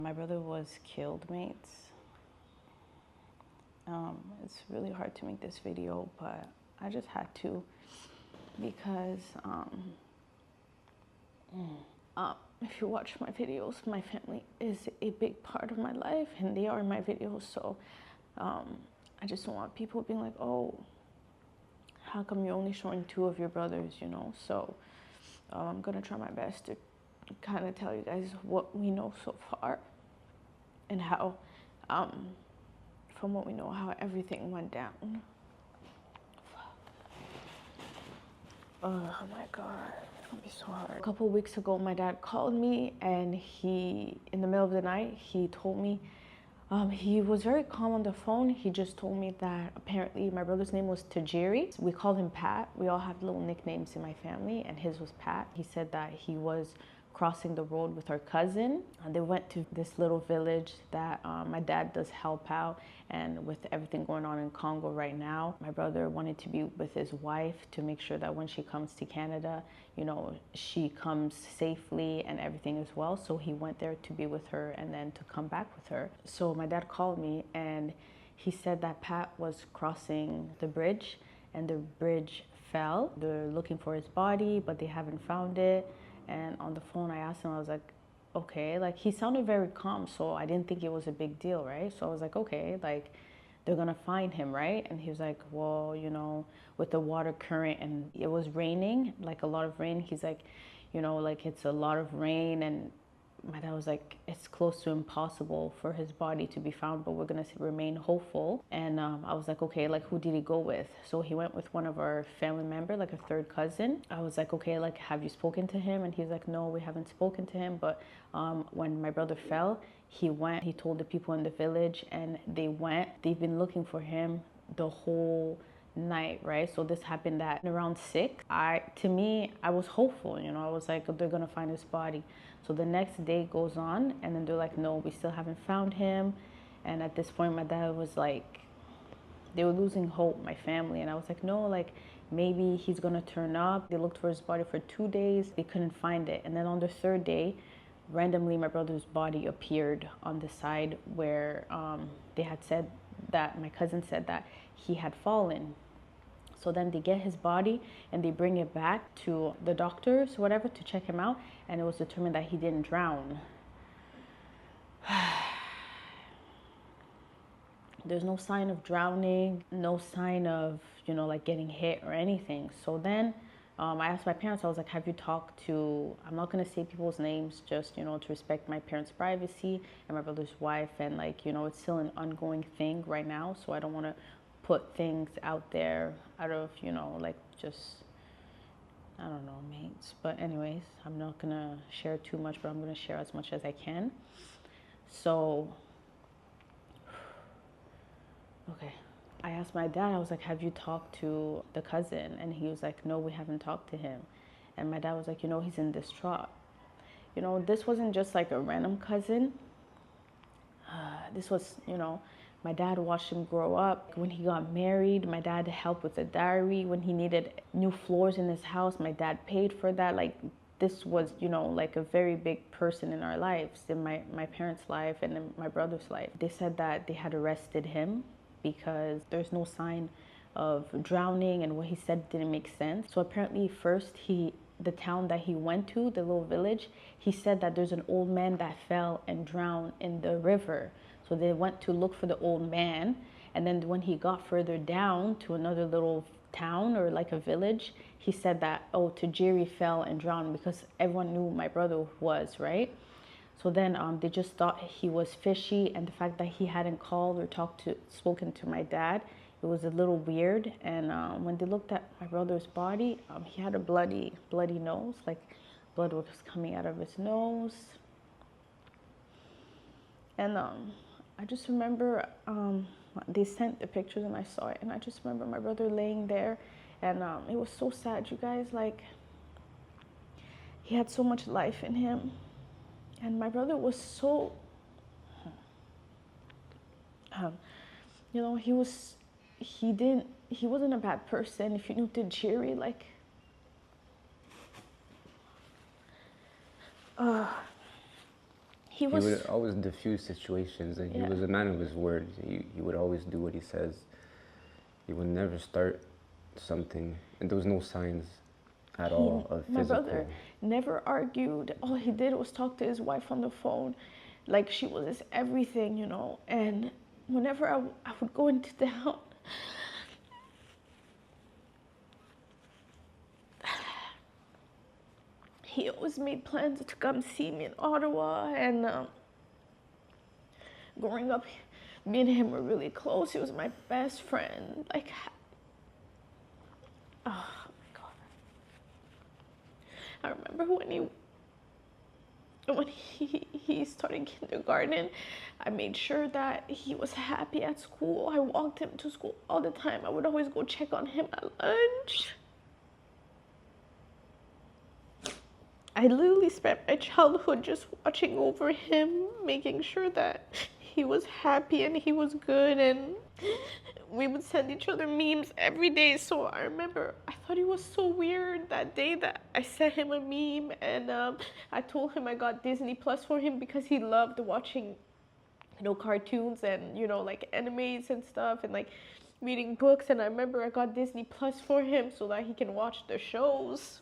My brother was killed, mates. It's really hard to make this video, but I just had to because if you watch my videos, my family is a big part of my life and they are in my videos. So I just don't want people being like, oh, how come you're only showing 2 of your brothers, you know? So I'm gonna try my best to kind of tell you guys what we know so far and how from what we know, how everything went down. Oh my God, it's gonna be so hard. A couple of weeks ago, my dad called me and he, in the middle of the night, he told me, he was very calm on the phone. He just told me that apparently my brother's name was Tajiri. We called him Pat. We all have little nicknames in my family and his was Pat. He said that he was crossing the road with our cousin. They went to this little village that my dad does help out, and with everything going on in Congo right now, my brother wanted to be with his wife to make sure that when she comes to Canada, you know, she comes safely and everything as well. So he went there to be with her and then to come back with her. So my dad called me and he said that Pat was crossing the bridge and the bridge fell. They're looking for his body, but they haven't found it. And on the phone, I asked him, I was like, okay, like he sounded very calm. So I didn't think it was a big deal, right? So I was like, okay, like they're gonna find him, right? And he was like, well, you know, with the water current and it was raining, like a lot of rain. He's like, you know, like it's a lot of rain. And my dad was like, it's close to impossible for his body to be found, but we're gonna remain hopeful. And I was like, okay, like who did he go with? So he went with one of our family member, like a third cousin. I was like, okay, like have you spoken to him? And he's like, no, we haven't spoken to him. But when my brother fell, he went, he told the people in the village and they went. They've been looking for him the whole night, right? So this happened at around 6. To me, I was hopeful, you know, I was like, they're gonna find his body. So the next day goes on and then they're like, no, we still haven't found him. And at this point, my dad was like, they were losing hope, my family. And I was like, no, like maybe he's gonna turn up. They looked for his body for 2 days. They couldn't find it. And then on the 3rd day, randomly, my brother's body appeared on the side where they had said that, my cousin said that he had fallen. So then they get his body and they bring it back to the doctors, whatever, to check him out. And it was determined that he didn't drown. There's no sign of drowning, no sign of, you know, like getting hit or anything. So then I asked my parents, I was like, have you talked to, I'm not going to say people's names, just, you know, to respect my parents' privacy and my brother's wife. And like, you know, it's still an ongoing thing right now. So I don't want to put things out there out of, you know, like just, I don't know, mates. But anyways, I'm not going to share too much, but I'm going to share as much as I can. So, okay. I asked my dad, I was like, have you talked to the cousin? And he was like, no, we haven't talked to him. And my dad was like, you know, he's in distraught. You know, this wasn't just like a random cousin. This was, you know, my dad watched him grow up. When he got married, my dad helped with the diary. When he needed new floors in his house, my dad paid for that. Like, this was, you know, like a very big person in our lives, in my parents' life and in my brother's life. They said that they had arrested him because there's no sign of drowning and what he said didn't make sense. So apparently first the town that he went to, the little village, he said that there's an old man that fell and drowned in the river. So they went to look for the old man. And then when he got further down to another little town or like a village, he said that, oh, Tajiri fell and drowned, because everyone knew my brother was, right? So then they just thought he was fishy, and the fact that he hadn't called or spoken to my dad, it was a little weird. And when they looked at my brother's body, he had a bloody nose, like blood was coming out of his nose. And I just remember they sent the pictures and I saw it, and I just remember my brother laying there, and it was so sad, you guys. Like, he had so much life in him. And my brother was so, you know, he wasn't a bad person. If you knew Tajiri, like, he He would was, always diffuse situations, and he yeah. was a man of his word. He would always do what he says. He would never start something, and there was no signs at all of My brother physical. never argued. All he did was talk to his wife on the phone, like she was his everything, you know. And whenever I would go into town, he always made plans to come see me in Ottawa. And growing up, me and him were really close. He was my best friend. Like, oh my God. I remember when he started kindergarten, I made sure that he was happy at school. I walked him to school all the time. I would always go check on him at lunch. I literally spent my childhood just watching over him, making sure that he was happy and he was good, and we would send each other memes every day. So I remember I thought it was so weird that day that I sent him a meme, and I told him I got Disney Plus for him because he loved watching, you know, cartoons and, you know, like animes and stuff, and like reading books. And I remember I got Disney Plus for him so that he can watch the shows.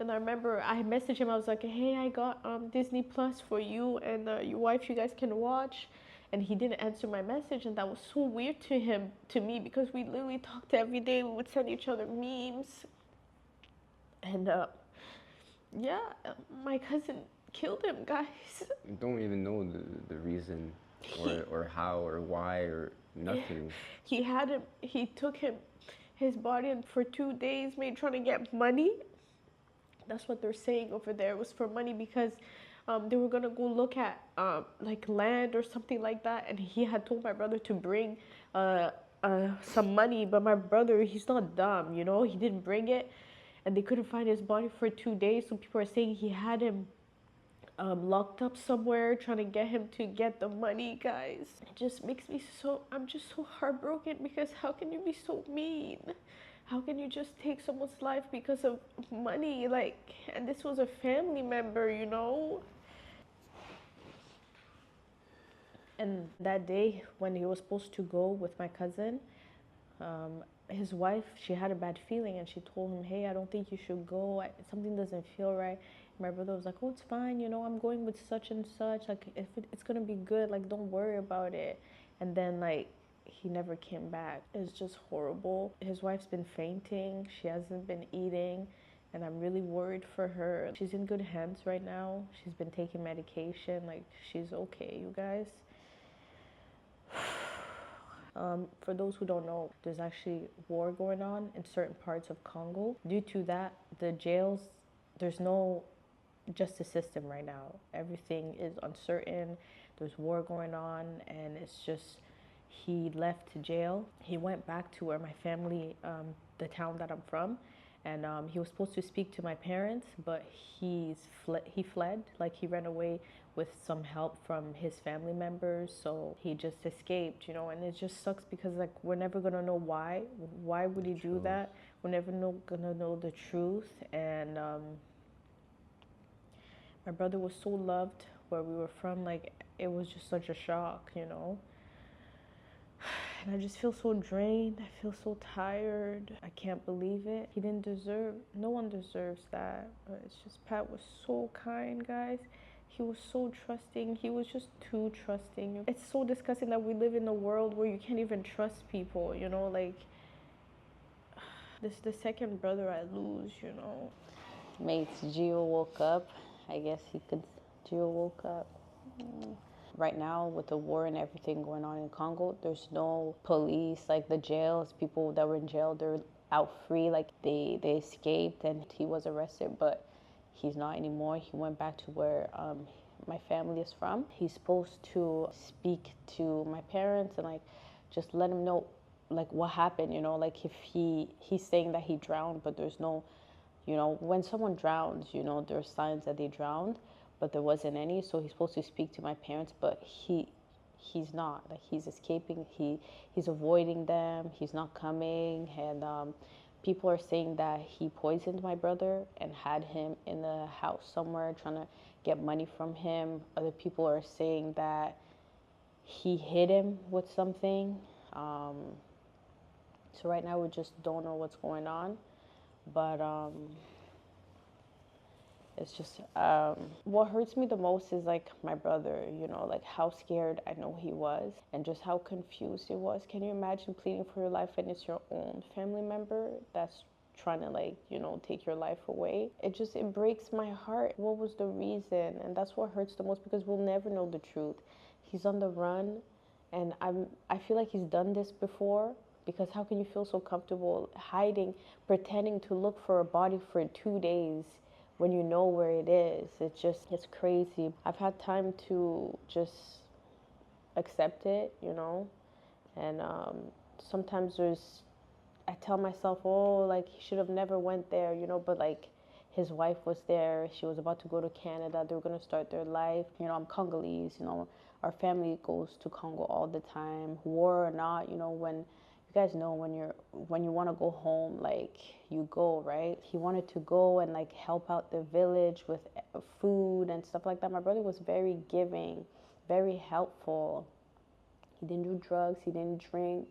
And I remember I messaged him. I was like, "Hey, I got Disney Plus for you and your wife. You guys can watch." And he didn't answer my message, and that was so weird to me, because we literally talked every day. We would send each other memes, and yeah, my cousin killed him, guys. Don't even know the reason, or how, or why, or nothing. He had him. He took his body, and for 2 days, made trying to get money. That's what they're saying over there. It was for money, because they were gonna go look at like land or something like that, and he had told my brother to bring some money. But my brother, he's not dumb, you know. He didn't bring it, and they couldn't find his body for 2 days. So people are saying he had him locked up somewhere, trying to get him to get the money, guys. It just makes me so, I'm just so heartbroken, because how can you be so mean? How can you just take someone's life because of money? Like, and this was a family member, you know? And that day when he was supposed to go with my cousin, his wife, she had a bad feeling, and she told him, "Hey, I don't think you should go. Something doesn't feel right." My brother was like, "Oh, it's fine. You know, I'm going with such and such. Like, if it's going to be good, like, don't worry about it." And then, like, he never came back. It's just horrible. His wife's been fainting. She hasn't been eating. And I'm really worried for her. She's in good hands right now. She's been taking medication. Like, she's okay, you guys. For those who don't know, there's actually war going on in certain parts of Congo. Due to that, the jails, there's no justice system right now. Everything is uncertain. There's war going on, and it's just, he left jail. He went back to where my family, the town that I'm from, and he was supposed to speak to my parents, but he fled. Like, he ran away with some help from his family members, so he just escaped, you know. And it just sucks, because like, we're never gonna know why would he do that. We're never gonna know the truth. And my brother was so loved where we were from. Like, it was just such a shock, you know. And I just feel so drained. I feel so tired. I can't believe it. He didn't deserve, no one deserves that. But it's just, Pat was so kind, guys. He was so trusting. He was just too trusting. It's so disgusting that we live in a world where you can't even trust people, you know. Like, this is the second brother I lose, you know. Mates, Gio woke up. I guess Gio woke up. Right now, with the war and everything going on in Congo, there's no police. Like, the jails, people that were in jail, they're out free. Like, they escaped, and he was arrested, but he's not anymore. He went back to where my family is from. He's supposed to speak to my parents and, like, just let them know, like, what happened, you know. Like, if he's saying that he drowned, but there's no, you know, when someone drowns, you know, there's signs that they drowned, but there wasn't any. So he's supposed to speak to my parents, but he's not. Like, he's escaping. He's avoiding them. He's not coming. And People are saying that he poisoned my brother and had him in a house somewhere trying to get money from him. Other people are saying that he hit him with something. So right now we just don't know what's going on. But it's just what hurts me the most is like my brother, you know, like how scared I know he was and just how confused he was. Can you imagine pleading for your life and it's your own family member that's trying to, like, you know, take your life away? It breaks my heart. What was the reason? And that's what hurts the most, because we'll never know the truth. He's on the run, and I feel like he's done this before. Because how can you feel so comfortable hiding, pretending to look for a body for 2 days when you know where it is? It's crazy. I've had time to just accept it, you know, and sometimes I tell myself, oh, like, he should have never went there, you know, but like, his wife was there. She was about to go to Canada. They were going to start their life. You know, I'm Congolese, you know, our family goes to Congo all the time, war or not, you know, when you guys know when you want to go home, like, you go, right? He wanted to go and like help out the village with food and stuff like that. My brother was very giving, very helpful. He didn't do drugs, he didn't drink,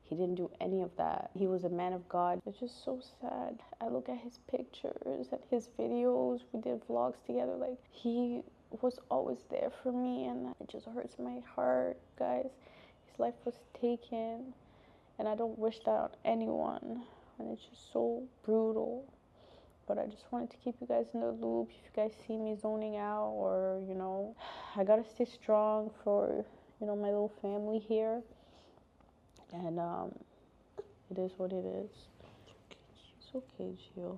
he didn't do any of that. He was a man of God. It's just so sad. I look at his pictures and his videos. We did vlogs together. Like, he was always there for me, and it just hurts my heart, guys. His life was taken. And I don't wish that on anyone. And it's just so brutal. But I just wanted to keep you guys in the loop. If you guys see me zoning out, or, you know, I gotta stay strong for, you know, my little family here. And it is what it is. It's okay, Gio.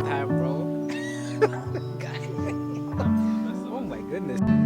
Hi, bro. Oh my goodness.